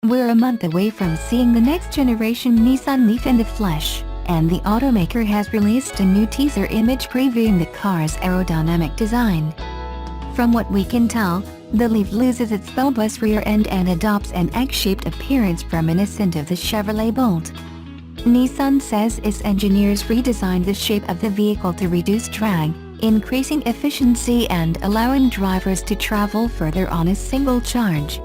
We're a month away from seeing the next generation Nissan Leaf in the flesh, and the automaker has released a new teaser image previewing the car's aerodynamic design. From what we can tell, the Leaf loses its bulbous rear end and adopts an egg-shaped appearance reminiscent of the Chevrolet Bolt. Nissan says its engineers redesigned the shape of the vehicle to reduce drag, increasing efficiency and allowing drivers to travel further on a single charge.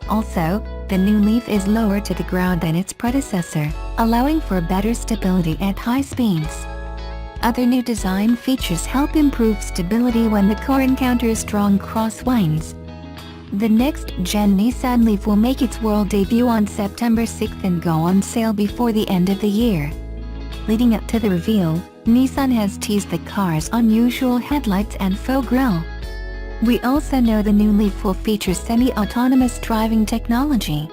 Also, the new Leaf is lower to the ground than its predecessor, allowing for better stability at high speeds. Other new design features help improve stability when the car encounters strong crosswinds. The next-gen Nissan Leaf will make its world debut on September 6 and go on sale before the end of the year. Leading up to the reveal, Nissan has teased the car's unusual headlights and faux grille. We also know the new Leaf will feature semi-autonomous driving technology.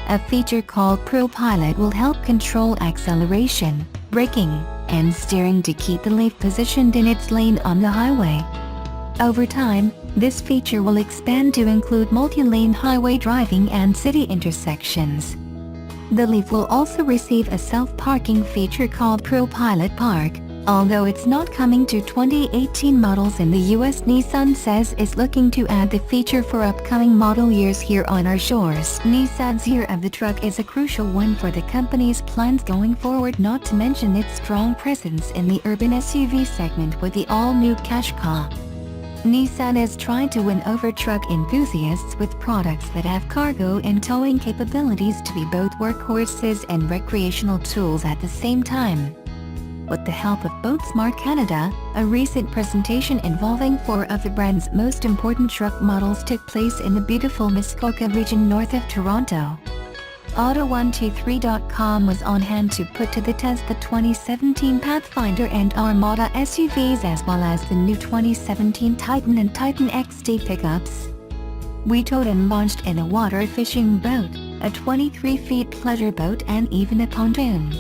A feature called ProPilot will help control acceleration, braking, and steering to keep the Leaf positioned in its lane on the highway. Over time, this feature will expand to include multi-lane highway driving and city intersections. The Leaf will also receive a self-parking feature called ProPilot Park. Although it's not coming to 2018 models in the US, Nissan says it's looking to add the feature for upcoming model years here on our shores. Nissan's year of the truck is a crucial one for the company's plans going forward, not to mention its strong presence in the urban SUV segment with the all-new Qashqai. Nissan is trying to win over truck enthusiasts with products that have cargo and towing capabilities to be both workhorses and recreational tools at the same time. With the help of Boatsmart Canada, a recent presentation involving 4 of the brand's most important truck models took place in the beautiful Muskoka region north of Toronto. Auto123.com was on hand to put to the test the 2017 Pathfinder and Armada SUVs as well as the new 2017 Titan and Titan XT pickups. We towed and launched in a water fishing boat, a 23-feet pleasure boat and even a pontoon.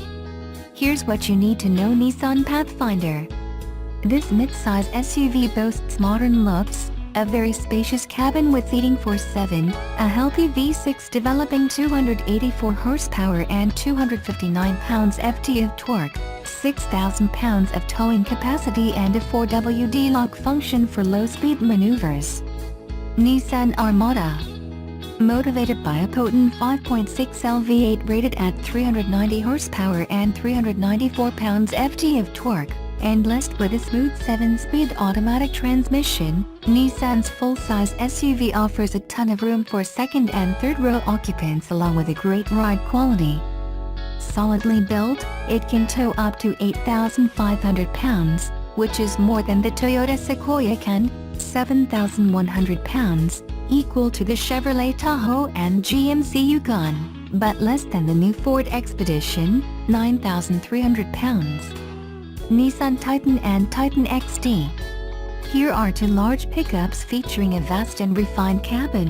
Here's what you need to know: Nissan Pathfinder. This midsize SUV boasts modern looks, a very spacious cabin with seating for 7, a healthy V6 developing 284 horsepower and 259 pounds-ft of torque, 6,000 pounds of towing capacity and a 4WD lock function for low-speed maneuvers. Nissan Armada. Motivated by a potent 5.6L V8 rated at 390 horsepower and 394 pounds-ft of torque, and blessed with a smooth 7-speed automatic transmission, Nissan's full-size SUV offers a ton of room for second and third row occupants along with a great ride quality. Solidly built, it can tow up to 8,500 pounds, which is more than the Toyota Sequoia can, 7,100 pounds, equal to the Chevrolet Tahoe and GMC Yukon, but less than the new Ford Expedition, 9,300 pounds. Nissan Titan and Titan XT. Here are 2 large pickups featuring a vast and refined cabin.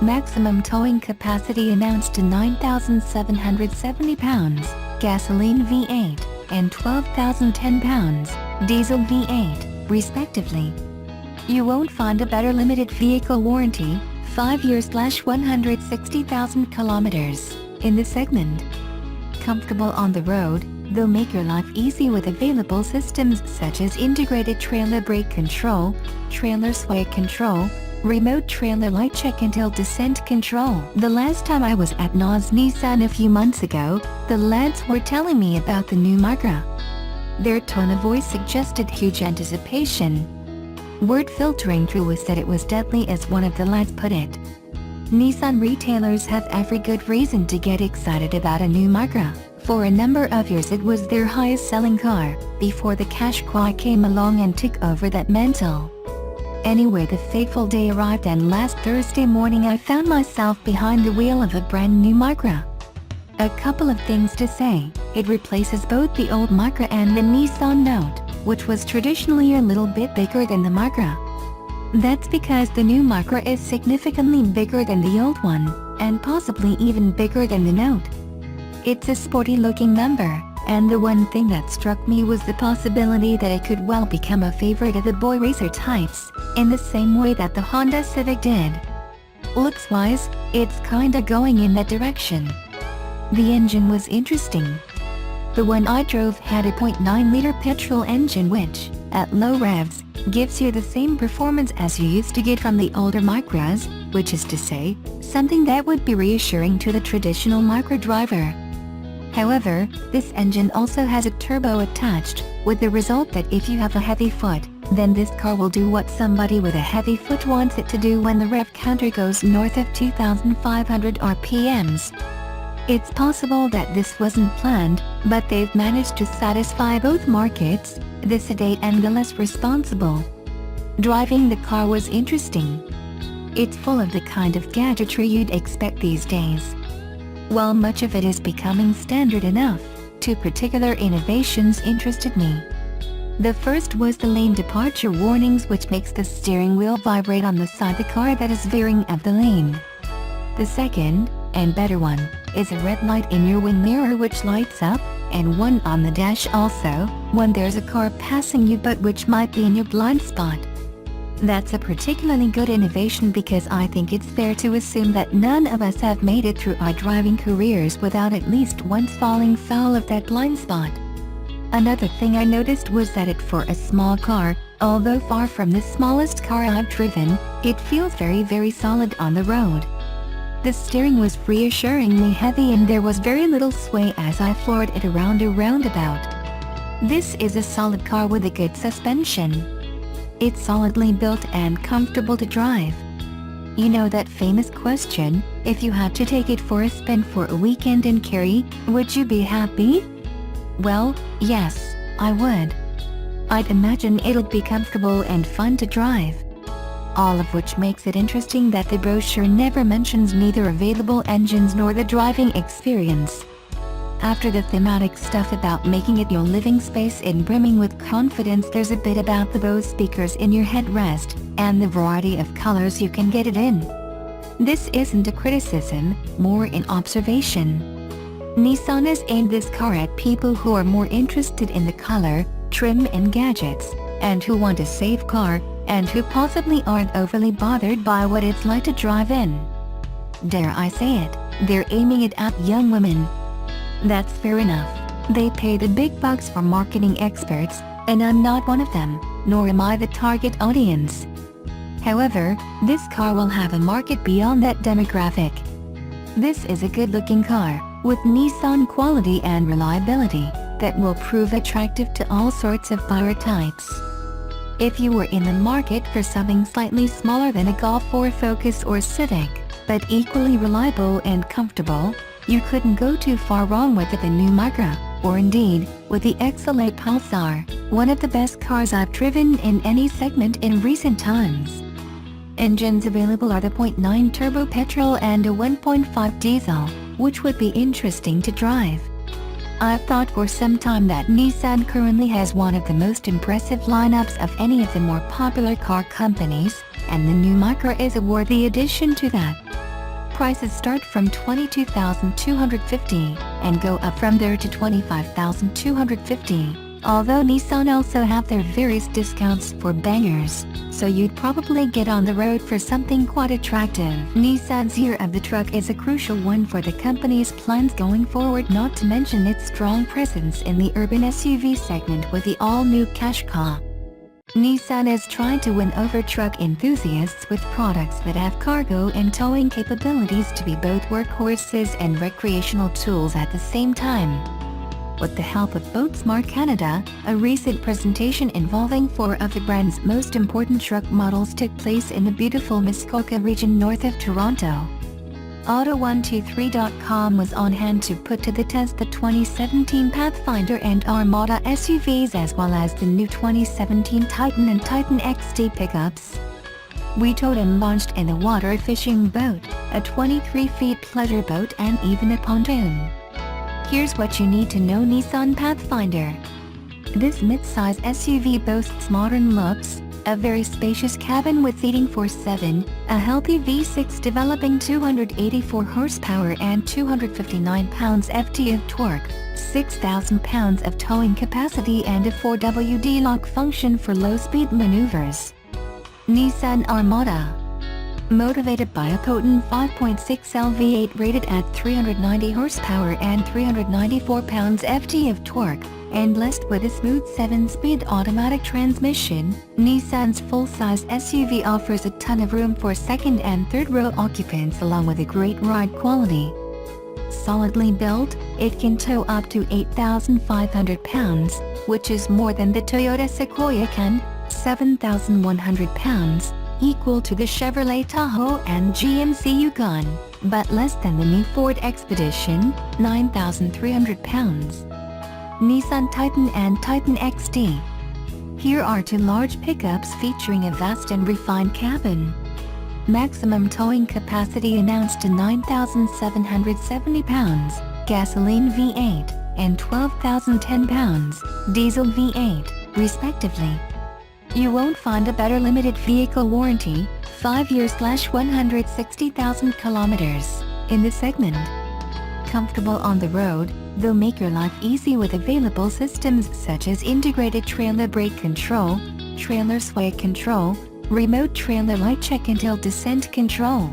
Maximum towing capacity announced to 9,770 pounds, gasoline V8, and 12,010 pounds, diesel V8, respectively. You won't find a better limited vehicle warranty, 5 years/160,000 kilometers, in the segment. Comfortable on the road, they'll make your life easy with available systems such as integrated trailer brake control, trailer sway control, remote trailer light check and hill descent control. The last time I was at NOS Nissan a few months ago, the lads were telling me about the new Micra. Their tone of voice suggested huge anticipation. Word filtering through was that it was deadly, as one of the lads put it. Nissan retailers have every good reason to get excited about a new Micra. For a number of years it was their highest selling car, before the Qashqai came along and took over that mantle. Anyway, the fateful day arrived and last Thursday morning I found myself behind the wheel of a brand new Micra. A couple of things to say: it replaces both the old Micra and the Nissan Note, which was traditionally a little bit bigger than the Micra. That's because the new Micra is significantly bigger than the old one, and possibly even bigger than the Note. It's a sporty-looking number, and the one thing that struck me was the possibility that it could well become a favorite of the boy racer types, in the same way that the Honda Civic did. Looks-wise, it's kinda going in that direction. The engine was interesting. The one I drove had a 0.9-liter petrol engine which, at low revs, gives you the same performance as you used to get from the older Micras, which is to say, something that would be reassuring to the traditional Micra driver. However, this engine also has a turbo attached, with the result that if you have a heavy foot, then this car will do what somebody with a heavy foot wants it to do when the rev counter goes north of 2,500 RPMs. It's possible that this wasn't planned, but they've managed to satisfy both markets, the sedate and the less responsible. Driving the car was interesting. It's full of the kind of gadgetry you'd expect these days. While much of it is becoming standard enough, two particular innovations interested me. The first was the lane departure warnings, which makes the steering wheel vibrate on the side of the car that is veering of the lane. The second, and better one, is a red light in your wing mirror which lights up, and one on the dash also, when there's a car passing you but which might be in your blind spot. That's a particularly good innovation because I think it's fair to assume that none of us have made it through our driving careers without at least once falling foul of that blind spot. Another thing I noticed was that for a small car, although far from the smallest car I've driven, it feels very solid on the road. The steering was reassuringly heavy and there was very little sway as I floored it around a roundabout. This is a solid car with a good suspension. It's solidly built and comfortable to drive. You know that famous question, if you had to take it for a spin for a weekend in Kerry, would you be happy? Well, yes, I would. I'd imagine it'll be comfortable and fun to drive. All of which makes it interesting that the brochure never mentions neither available engines nor the driving experience. After the thematic stuff about making it your living space and brimming with confidence, there's a bit about the Bose speakers in your headrest, and the variety of colors you can get it in. This isn't a criticism, more an observation. Nissan has aimed this car at people who are more interested in the color, trim and gadgets, and who want a safe car, and who possibly aren't overly bothered by what it's like to drive in. Dare I say it, they're aiming it at young women. That's fair enough. They pay the big bucks for marketing experts, and I'm not one of them, nor am I the target audience. However, this car will have a market beyond that demographic. This is a good-looking car, with Nissan quality and reliability, that will prove attractive to all sorts of buyer types. If you were in the market for something slightly smaller than a Golf or Focus or Civic, but equally reliable and comfortable, you couldn't go too far wrong with the new Micra, or indeed, with the XL8 Pulsar, one of the best cars I've driven in any segment in recent times. Engines available are the 0.9 turbo petrol and a 1.5 diesel, which would be interesting to drive. I've thought for some time that Nissan currently has one of the most impressive lineups of any of the more popular car companies, and the new Micra is a worthy addition to that. Prices start from $22,250 and go up from there to $25,250, although Nissan also have their various discounts for bangers, so you'd probably get on the road for something quite attractive. Nissan's year of the truck is a crucial one for the company's plans going forward, not to mention its strong presence in the urban SUV segment with the all-new Qashqai. Nissan is trying to win over truck enthusiasts with products that have cargo and towing capabilities to be both workhorses and recreational tools at the same time. With the help of Boatsmart Canada, a recent presentation involving 4 of the brand's most important truck models took place in the beautiful Muskoka region north of Toronto. Auto123.com was on hand to put to the test the 2017 Pathfinder and Armada SUVs as well as the new 2017 Titan and Titan XT pickups. We towed and launched in a water fishing boat, a 23-feet pleasure boat and even a pontoon. Here's what you need to know: Nissan Pathfinder. This mid-size SUV boasts modern looks, a very spacious cabin with seating for 7, a healthy V6 developing 284 horsepower and 259 pounds-ft of torque, 6,000 pounds of towing capacity and a 4WD lock function for low-speed maneuvers. Nissan Armada. Motivated by a potent 5.6L V8 rated at 390 horsepower and 394 pounds-ft of torque, and blessed with a smooth 7-speed automatic transmission, Nissan's full-size SUV offers a ton of room for second and third row occupants along with a great ride quality. Solidly built, it can tow up to 8,500 pounds, which is more than the Toyota Sequoia can, 7,100 pounds, equal to the Chevrolet Tahoe and GMC Yukon, but less than the new Ford Expedition, 9,300 pounds. Nissan Titan and Titan XD. Here are two large pickups featuring a vast and refined cabin. Maximum towing capacity announced to 9,770 pounds, gasoline V8, and 12,010 pounds, diesel V8, respectively. You won't find a better limited vehicle warranty, 5 years/160,000 kilometers, in this segment. Comfortable on the road, they'll make your life easy with available systems such as integrated trailer brake control, trailer sway control, remote trailer light check and hill descent control.